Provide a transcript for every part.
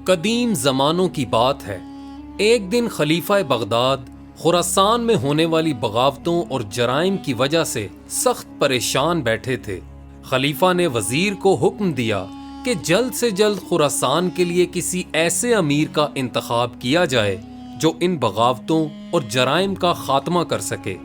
قدیم زمانوں کی بات ہے، ایک دن خلیفہ بغداد خراسان میں ہونے والی بغاوتوں اور جرائم کی وجہ سے سخت پریشان بیٹھے تھے۔ خلیفہ نے وزیر کو حکم دیا کہ جلد سے جلد خراسان کے لیے کسی ایسے امیر کا انتخاب کیا جائے جو ان بغاوتوں اور جرائم کا خاتمہ کر سکے۔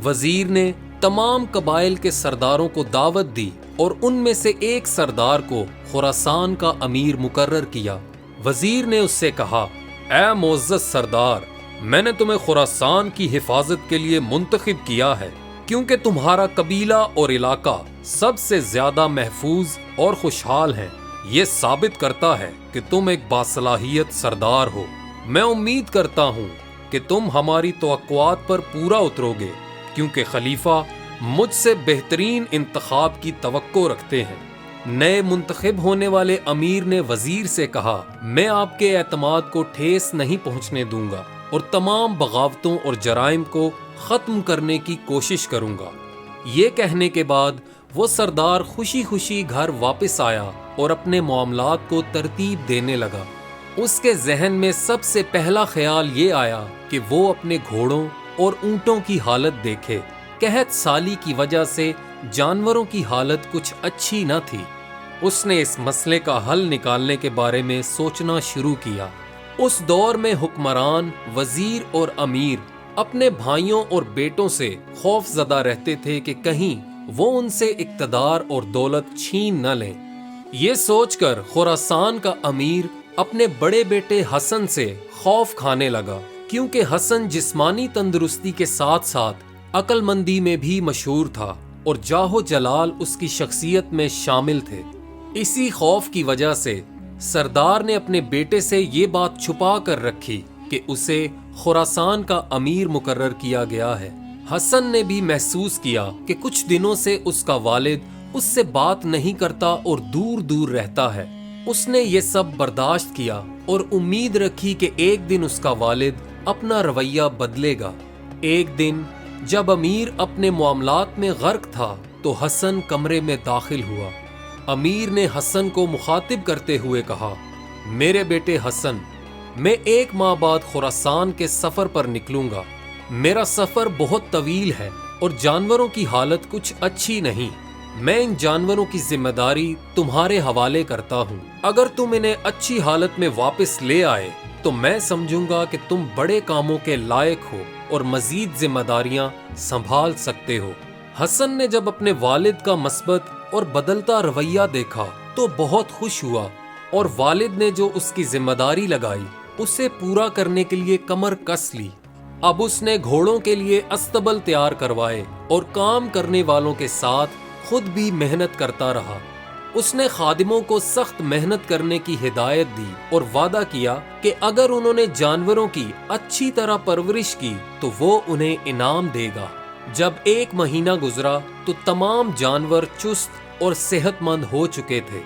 وزیر نے تمام قبائل کے سرداروں کو دعوت دی اور ان میں سے ایک سردار کو خراسان کا امیر مقرر کیا۔ وزیر نے اس سے کہا، اے معزز سردار، میں نے تمہیں خراسان کی حفاظت کے لیے منتخب کیا ہے کیونکہ تمہارا قبیلہ اور علاقہ سب سے زیادہ محفوظ اور خوشحال ہیں۔ یہ ثابت کرتا ہے کہ تم ایک باصلاحیت سردار ہو۔ میں امید کرتا ہوں کہ تم ہماری توقعات پر پورا اترو گے کیونکہ خلیفہ مجھ سے بہترین انتخاب کی توقع رکھتے ہیں۔ نئے منتخب ہونے والے امیر نے وزیر سے کہا، میں آپ کے اعتماد کو ٹھیس نہیں پہنچنے دوں گا اور تمام بغاوتوں اور جرائم کو ختم کرنے کی کوشش کروں گا۔ یہ کہنے کے بعد وہ سردار خوشی خوشی گھر واپس آیا اور اپنے معاملات کو ترتیب دینے لگا۔ اس کے ذہن میں سب سے پہلا خیال یہ آیا کہ وہ اپنے گھوڑوں اور اونٹوں کی حالت دیکھے۔ قحط سالی کی وجہ سے جانوروں کی حالت کچھ اچھی نہ تھی۔ اس نے اس مسئلے کا حل نکالنے کے بارے میں سوچنا شروع کیا۔ اس دور میں حکمران، وزیر اور امیر اپنے بھائیوں اور بیٹوں سے خوف زدہ رہتے تھے کہ کہیں وہ ان سے اقتدار اور دولت چھین نہ لیں۔ یہ سوچ کر خراسان کا امیر اپنے بڑے بیٹے حسن سے خوف کھانے لگا کیونکہ حسن جسمانی تندرستی کے ساتھ ساتھ عقل مندی میں بھی مشہور تھا اور جاہ و جلال اس کی شخصیت میں شامل تھے۔ اسی خوف کی وجہ سے سردار نے اپنے بیٹے سے یہ بات چھپا کر رکھی کہ اسے خراسان کا امیر مقرر کیا گیا ہے۔ حسن نے بھی محسوس کیا کہ کچھ دنوں سے اس کا والد اس سے بات نہیں کرتا اور دور دور رہتا ہے۔ اس نے یہ سب برداشت کیا اور امید رکھی کہ ایک دن اس کا والد اپنا رویہ بدلے گا۔ ایک دن جب امیر اپنے معاملات میں غرق تھا تو حسن کمرے میں داخل ہوا۔ امیر نے حسن کو مخاطب کرتے ہوئے کہا، میرے بیٹے حسن، میں 1 ماہ بعد خراسان کے سفر پر نکلوں گا۔ میرا سفر بہت طویل ہے اور جانوروں کی حالت کچھ اچھی نہیں۔ میں ان جانوروں کی ذمہ داری تمہارے حوالے کرتا ہوں۔ اگر تم انہیں اچھی حالت میں واپس لے آئے تو میں سمجھوں گا کہ تم بڑے کاموں کے لائق ہو اور مزید ذمہ داریاں سنبھال سکتے ہو۔ حسن نے جب اپنے والد کا مثبت اور بدلتا رویہ دیکھا تو بہت خوش ہوا اور والد نے جو اس کی ذمہ داری لگائی اسے پورا کرنے کے لیے کمر کس لی۔ اب اس نے گھوڑوں کے لیے استبل تیار کروائے اور کام کرنے والوں کے ساتھ خود بھی محنت کرتا رہا۔ اس نے خادموں کو سخت محنت کرنے کی ہدایت دی اور وعدہ کیا کہ اگر انہوں نے جانوروں کی اچھی طرح پرورش کی تو وہ انہیں انعام دے گا۔ جب 1 مہینہ گزرا تو تمام جانور چست اور صحت مند ہو چکے تھے۔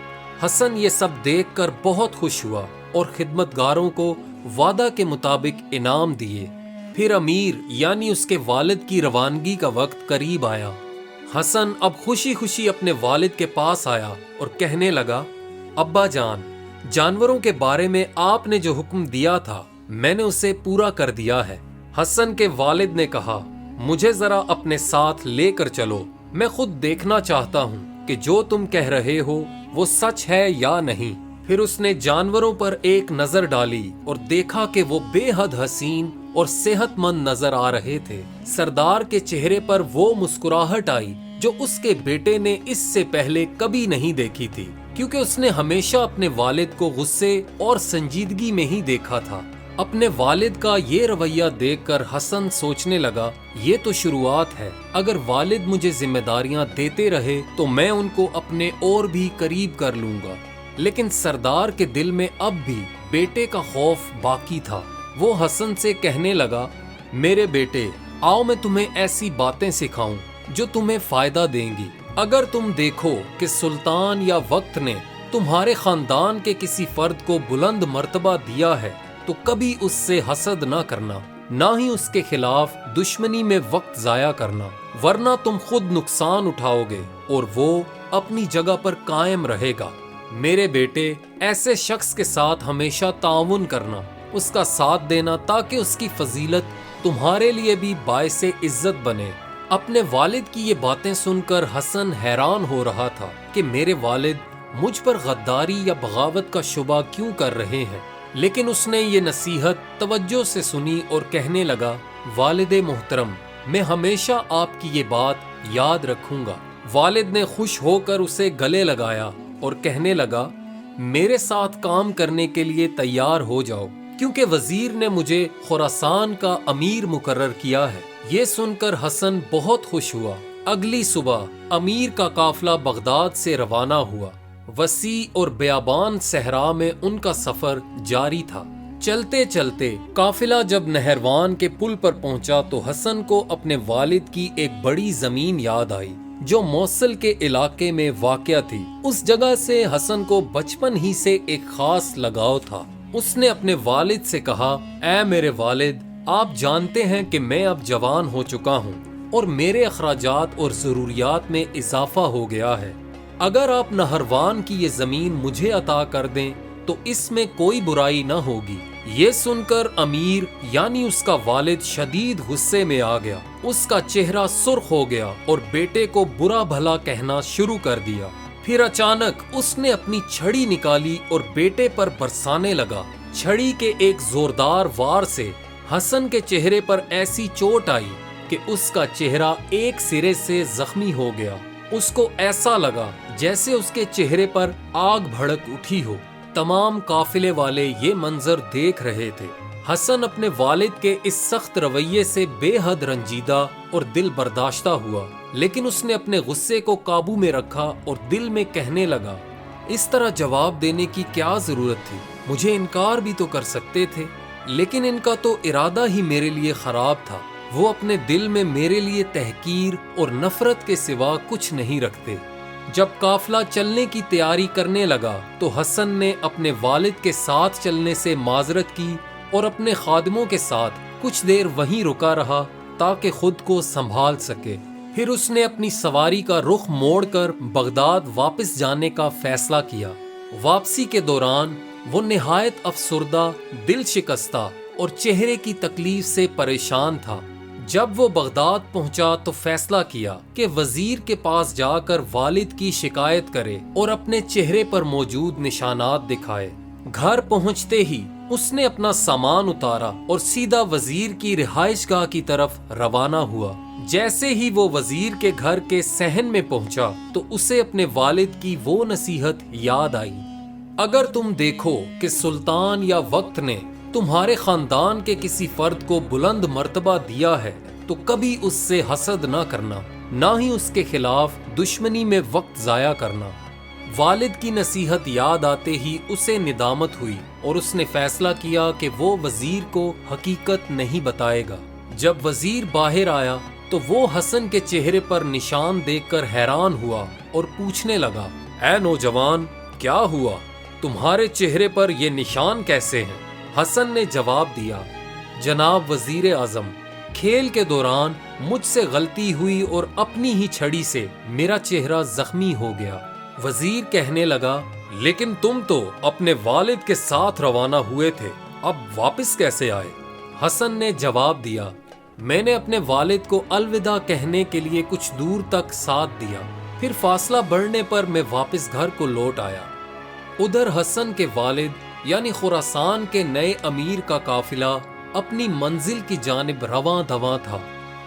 حسن یہ سب دیکھ کر بہت خوش ہوا اور خدمتگاروں کو وعدہ کے مطابق انعام دیے۔ پھر امیر یعنی اس کے والد کی روانگی کا وقت قریب آیا۔ حسن اب خوشی خوشی اپنے والد کے پاس آیا اور کہنے لگا، ابا جان، جانوروں کے بارے میں آپ نے جو حکم دیا تھا میں نے اسے پورا کر دیا ہے۔ حسن کے والد نے کہا، مجھے ذرا اپنے ساتھ لے کر چلو، میں خود دیکھنا چاہتا ہوں کہ جو تم کہہ رہے ہو وہ سچ ہے یا نہیں۔ پھر اس نے جانوروں پر ایک نظر ڈالی اور دیکھا کہ وہ بے حد حسین اور صحت مند نظر آ رہے تھے۔ سردار کے چہرے پر وہ مسکراہٹ آئی جو اس کے بیٹے نے اس سے پہلے کبھی نہیں دیکھی تھی کیونکہ اس نے ہمیشہ اپنے والد کو غصے اور سنجیدگی میں ہی دیکھا تھا۔ اپنے والد کا یہ رویہ دیکھ کر حسن سوچنے لگا، یہ تو شروعات ہے۔ اگر والد مجھے ذمہ داریاں دیتے رہے تو میں ان کو اپنے اور بھی قریب کر لوں گا۔ لیکن سردار کے دل میں اب بھی بیٹے کا خوف باقی تھا۔ وہ حسن سے کہنے لگا، میرے بیٹے، آؤ میں تمہیں ایسی باتیں سکھاؤں جو تمہیں فائدہ دیں گی۔ اگر تم دیکھو کہ سلطان یا وقت نے تمہارے خاندان کے کسی فرد کو بلند مرتبہ دیا ہے تو کبھی اس سے حسد نہ کرنا، نہ ہی اس کے خلاف دشمنی میں وقت ضائع کرنا، ورنہ تم خود نقصان اٹھاؤ گے اور وہ اپنی جگہ پر قائم رہے گا۔ میرے بیٹے، ایسے شخص کے ساتھ ہمیشہ تعاون کرنا، اس کا ساتھ دینا تاکہ اس کی فضیلت تمہارے لیے بھی باعث عزت بنے۔ اپنے والد کی یہ باتیں سن کر حسن حیران ہو رہا تھا کہ میرے والد مجھ پر غداری یا بغاوت کا شبہ کیوں کر رہے ہیں، لیکن اس نے یہ نصیحت توجہ سے سنی اور کہنے لگا، والد محترم، میں ہمیشہ آپ کی یہ بات یاد رکھوں گا۔ والد نے خوش ہو کر اسے گلے لگایا اور کہنے لگا، میرے ساتھ کام کرنے کے لیے تیار ہو جاؤ، کیونکہ وزیر نے مجھے خراسان کا امیر مقرر کیا ہے۔ یہ سن کر حسن بہت خوش ہوا۔ اگلی صبح امیر کا قافلہ بغداد سے روانہ ہوا۔ وسیع اور بیابان صحرا میں ان کا سفر جاری تھا۔ چلتے چلتے قافلہ جب نہروان کے پل پر پہنچا تو حسن کو اپنے والد کی ایک بڑی زمین یاد آئی جو موصل کے علاقے میں واقع تھی۔ اس جگہ سے حسن کو بچپن ہی سے ایک خاص لگاؤ تھا۔ اس نے اپنے والد سے کہا، اے میرے والد، آپ جانتے ہیں کہ میں اب جوان ہو چکا ہوں اور میرے اخراجات اور ضروریات میں اضافہ ہو گیا ہے۔ اگر آپ نہروان کی یہ زمین مجھے عطا کر دیں تو اس میں کوئی برائی نہ ہوگی۔ یہ سن کر امیر یعنی اس کا والد شدید غصے میں آ گیا۔ اس کا چہرہ سرخ ہو گیا اور بیٹے کو برا بھلا کہنا شروع کر دیا۔ پھر اچانک اس نے اپنی چھڑی نکالی اور بیٹے پر برسانے لگا۔ چھڑی کے ایک زوردار وار سے حسن کے چہرے پر ایسی چوٹ آئی کہ اس کا چہرہ ایک سرے سے زخمی ہو گیا۔ اس کو ایسا لگا جیسے اس کے چہرے پر آگ بھڑک اٹھی ہو۔ تمام قافلے والے یہ منظر دیکھ رہے تھے۔ حسن اپنے والد کے اس سخت رویے سے بے حد رنجیدہ اور دل برداشتہ ہوا، لیکن اس نے اپنے غصے کو قابو میں رکھا اور دل میں کہنے لگا، اس طرح جواب دینے کی کیا ضرورت تھی؟ مجھے انکار بھی تو کر سکتے تھے، لیکن ان کا تو ارادہ ہی میرے لیے خراب تھا۔ وہ اپنے دل میں میرے لیے تحقیر اور نفرت کے سوا کچھ نہیں رکھتے۔ جب قافلہ چلنے کی تیاری کرنے لگا تو حسن نے اپنے والد کے ساتھ چلنے سے معذرت کی اور اپنے خادموں کے ساتھ کچھ دیر وہیں رکا رہا تاکہ خود کو سنبھال سکے۔ پھر اس نے اپنی سواری کا رخ موڑ کر بغداد واپس جانے کا فیصلہ کیا۔ واپسی کے دوران وہ نہایت افسردہ، دل شکستہ اور چہرے کی تکلیف سے پریشان تھا۔ جب وہ بغداد پہنچا تو فیصلہ کیا کہ وزیر کے پاس جا کر والد کی شکایت کرے اور اپنے چہرے پر موجود نشانات دکھائے۔ گھر پہنچتے ہی اس نے اپنا سامان اتارا اور سیدھا وزیر کی رہائش گاہ کی طرف روانہ ہوا۔ جیسے ہی وہ وزیر کے گھر کے صحن میں پہنچا تو اسے اپنے والد کی وہ نصیحت یاد آئی، اگر تم دیکھو کہ سلطان یا وقت نے تمہارے خاندان کے کسی فرد کو بلند مرتبہ دیا ہے تو کبھی اس سے حسد نہ کرنا، نہ ہی اس کے خلاف دشمنی میں وقت ضائع کرنا۔ والد کی نصیحت یاد آتے ہی اسے ندامت ہوئی اور اس نے فیصلہ کیا کہ وہ وزیر کو حقیقت نہیں بتائے گا۔ جب وزیر باہر آیا تو وہ حسن کے چہرے پر نشان دیکھ کر حیران ہوا اور پوچھنے لگا، اے نوجوان، کیا ہوا؟ تمہارے چہرے پر یہ نشان کیسے ہیں؟ حسن نے جواب دیا، جناب وزیر اعظم، کھیل کے دوران مجھ سے غلطی ہوئی اور اپنی ہی چھڑی سے میرا چہرہ زخمی ہو گیا۔ وزیر کہنے لگا، لیکن تم تو اپنے والد کے ساتھ روانہ ہوئے تھے، اب واپس کیسے آئے؟ حسن نے جواب دیا، میں نے اپنے والد کو الوداع کہنے کے لیے کچھ دور تک ساتھ دیا، پھر فاصلہ بڑھنے پر میں واپس گھر کو لوٹ آیا۔ ادھر حسن کے والد یعنی خراسان کے نئے امیر کا قافلہ اپنی منزل کی جانب رواں دواں تھا۔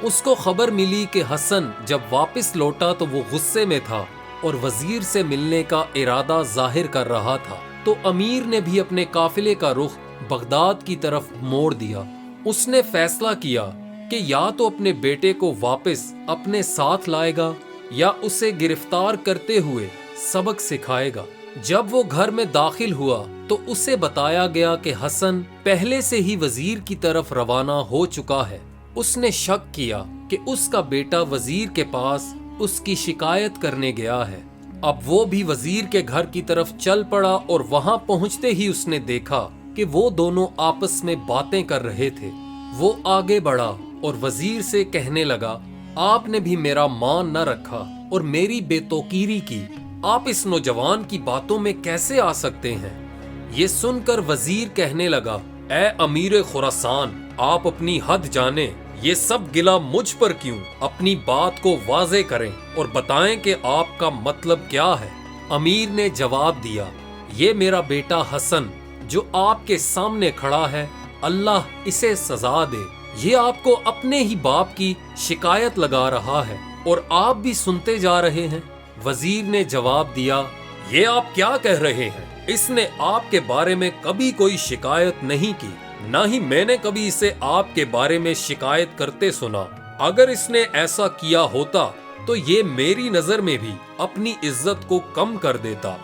اس کو خبر ملی کہ حسن جب واپس لوٹا تو وہ غصے میں تھا اور وزیر سے ملنے کا ارادہ ظاہر کر رہا تھا، تو امیر نے بھی اپنے قافلے کا رخ بغداد کی طرف موڑ دیا۔ اس نے فیصلہ کیا کہ یا تو اپنے بیٹے کو واپس اپنے ساتھ لائے گا یا اسے گرفتار کرتے ہوئے سبق سکھائے گا۔ جب وہ گھر میں داخل ہوا تو اسے بتایا گیا کہ حسن پہلے سے ہی وزیر کی طرف روانہ ہو چکا ہے۔ اس نے شک کیا کہ اس کا بیٹا وزیر کے پاس اس کی شکایت کرنے گیا ہے۔ اب وہ بھی وزیر کے گھر کی طرف چل پڑا اور وہاں پہنچتے ہی اس نے دیکھا کہ وہ دونوں آپس میں باتیں کر رہے تھے۔ وہ آگے بڑھا اور وزیر سے کہنے لگا، آپ نے بھی میرا مان نہ رکھا اور میری بے توقیری کی، آپ اس نوجوان کی باتوں میں کیسے آ سکتے ہیں؟ یہ سن کر وزیر کہنے لگا، اے امیر خراسان، آپ اپنی حد جانیں، یہ سب گلہ مجھ پر کیوں؟ اپنی بات کو واضح کریں اور بتائیں کہ آپ کا مطلب کیا ہے۔ امیر نے جواب دیا، یہ میرا بیٹا حسن جو آپ کے سامنے کھڑا ہے، اللہ اسے سزا دے، یہ آپ کو اپنے ہی باپ کی شکایت لگا رہا ہے اور آپ بھی سنتے جا رہے ہیں۔ وزیر نے جواب دیا، یہ آپ کیا کہہ رہے ہیں؟ اس نے آپ کے بارے میں کبھی کوئی شکایت نہیں کی، نہ ہی میں نے کبھی اسے آپ کے بارے میں شکایت کرتے سنا۔ اگر اس نے ایسا کیا ہوتا تو یہ میری نظر میں بھی اپنی عزت کو کم کر دیتا۔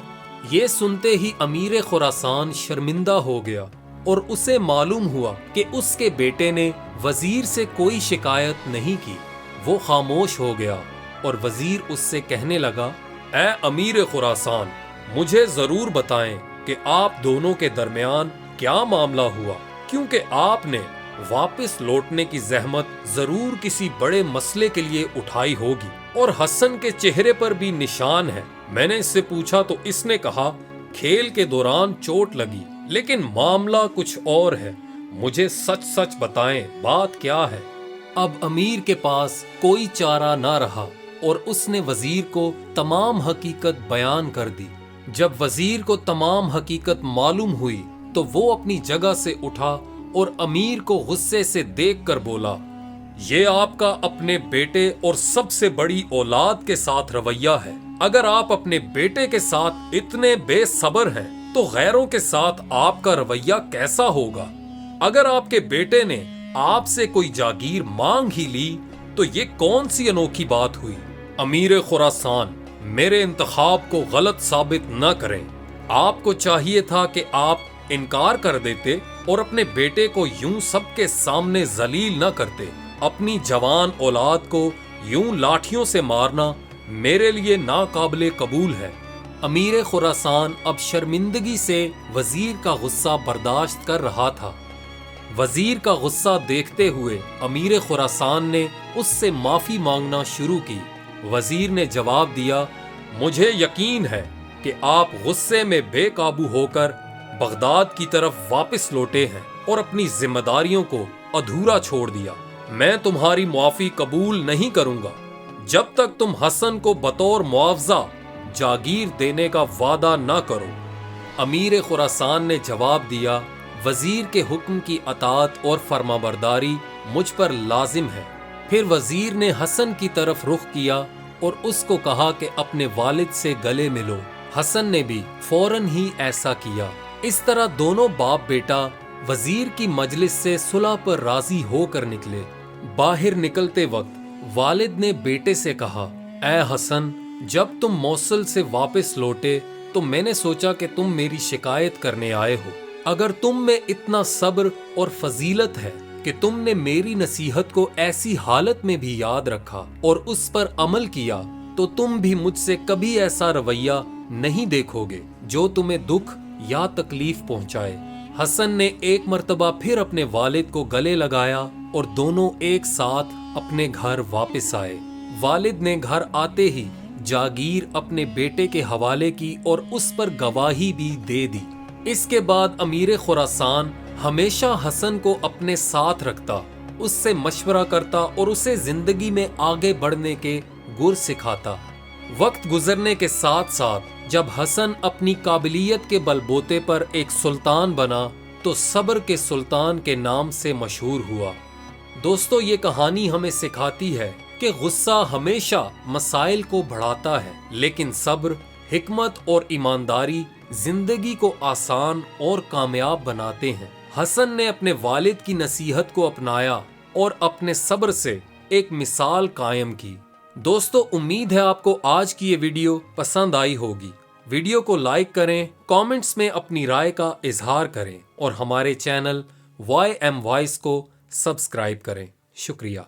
یہ سنتے ہی امیر خراسان شرمندہ ہو گیا اور اسے معلوم ہوا کہ اس کے بیٹے نے وزیر سے کوئی شکایت نہیں کی۔ وہ خاموش ہو گیا اور وزیر اس سے کہنے لگا، اے امیر خراسان، مجھے ضرور بتائیں کہ آپ دونوں کے درمیان کیا معاملہ ہوا، کیونکہ آپ نے واپس لوٹنے کی زحمت ضرور کسی بڑے مسئلے کے لیے اٹھائی ہوگی، اور حسن کے چہرے پر بھی نشان ہے۔ میں نے اس سے پوچھا تو اس نے کہا، کھیل کے دوران چوٹ لگی، لیکن معاملہ کچھ اور ہے۔ مجھے سچ سچ بتائیں، بات کیا ہے؟ اب امیر کے پاس کوئی چارہ نہ رہا اور اس نے وزیر کو تمام حقیقت بیان کر دی۔ جب وزیر کو تمام حقیقت معلوم ہوئی تو وہ اپنی جگہ سے اٹھا اور امیر کو غصے سے دیکھ کر بولا، یہ آپ کا اپنے بیٹے اور سب سے بڑی اولاد کے ساتھ رویہ ہے۔ اگر آپ اپنے بیٹے کے ساتھ اتنے بے صبر ہیں تو غیروں کے ساتھ آپ کا رویہ کیسا ہوگا؟ اگر آپ کے بیٹے نے آپ سے کوئی جاگیر مانگ ہی لی تو یہ کون سی انوکھی بات ہوئی؟ امیر خراسان، میرے انتخاب کو غلط ثابت نہ کریں۔ آپ کو چاہیے تھا کہ آپ انکار کر دیتے اور اپنے بیٹے کو یوں سب کے سامنے ذلیل نہ کرتے۔ اپنی جوان اولاد کو یوں لاٹھیوں سے مارنا میرے لیے ناقابل قبول ہے۔ امیر خراسان اب شرمندگی سے وزیر کا غصہ برداشت کر رہا تھا۔ وزیر کا غصہ دیکھتے ہوئے امیر خراسان نے اس سے معافی مانگنا شروع کی۔ وزیر نے جواب دیا، مجھے یقین ہے کہ آپ غصے میں بے قابو ہو کر بغداد کی طرف واپس لوٹے ہیں اور اپنی ذمہ داریوں کو ادھورا چھوڑ دیا۔ میں تمہاری معافی قبول نہیں کروں گا جب تک تم حسن کو بطور معاوضہ جاگیر دینے کا وعدہ نہ کرو۔ امیر خراسان نے جواب دیا، وزیر کے حکم کی اطاعت اور فرمانبرداری مجھ پر لازم ہے۔ پھر وزیر نے حسن کی طرف رخ کیا اور اس کو کہا کہ اپنے والد سے گلے ملو۔ حسن نے بھی فوراً ہی ایسا کیا۔ اس طرح دونوں باپ بیٹا وزیر کی مجلس سے صلح پر راضی ہو کر نکلے۔ باہر نکلتے وقت والد نے بیٹے سے کہا، اے حسن، جب تم موصل سے واپس لوٹے تو میں نے سوچا کہ تم میری شکایت کرنے آئے ہو۔ اگر تم میں اتنا صبر اور فضیلت ہے کہ تم نے میری نصیحت کو ایسی حالت میں بھی یاد رکھا اور اس پر عمل کیا تو تم بھی مجھ سے کبھی ایسا رویہ نہیں دیکھو گے جو تمہیں دکھ یا تکلیف پہنچائے۔ حسن نے ایک مرتبہ پھر اپنے والد کو گلے لگایا اور دونوں ایک ساتھ اپنے گھر واپس آئے۔ والد نے گھر آتے ہی جاگیر اپنے بیٹے کے حوالے کی اور اس پر گواہی بھی دے دی۔ اس کے بعد امیر خراسان ہمیشہ حسن کو اپنے ساتھ رکھتا، اس سے مشورہ کرتا اور اسے زندگی میں آگے بڑھنے کے گر سکھاتا۔ وقت گزرنے کے ساتھ ساتھ جب حسن اپنی قابلیت کے بل بوتے پر ایک سلطان بنا تو صبر کے سلطان کے نام سے مشہور ہوا۔ دوستو، یہ کہانی ہمیں سکھاتی ہے کہ غصہ ہمیشہ مسائل کو بڑھاتا ہے، لیکن صبر، حکمت اور ایمانداری زندگی کو آسان اور کامیاب بناتے ہیں۔ حسن نے اپنے والد کی نصیحت کو اپنایا اور اپنے صبر سے ایک مثال قائم کی۔ دوستو، امید ہے آپ کو آج کی یہ ویڈیو پسند آئی ہوگی۔ ویڈیو کو لائک کریں، کامنٹس میں اپنی رائے کا اظہار کریں اور ہمارے چینل وائی ایم وائس کو سبسکرائب کریں۔ شکریہ۔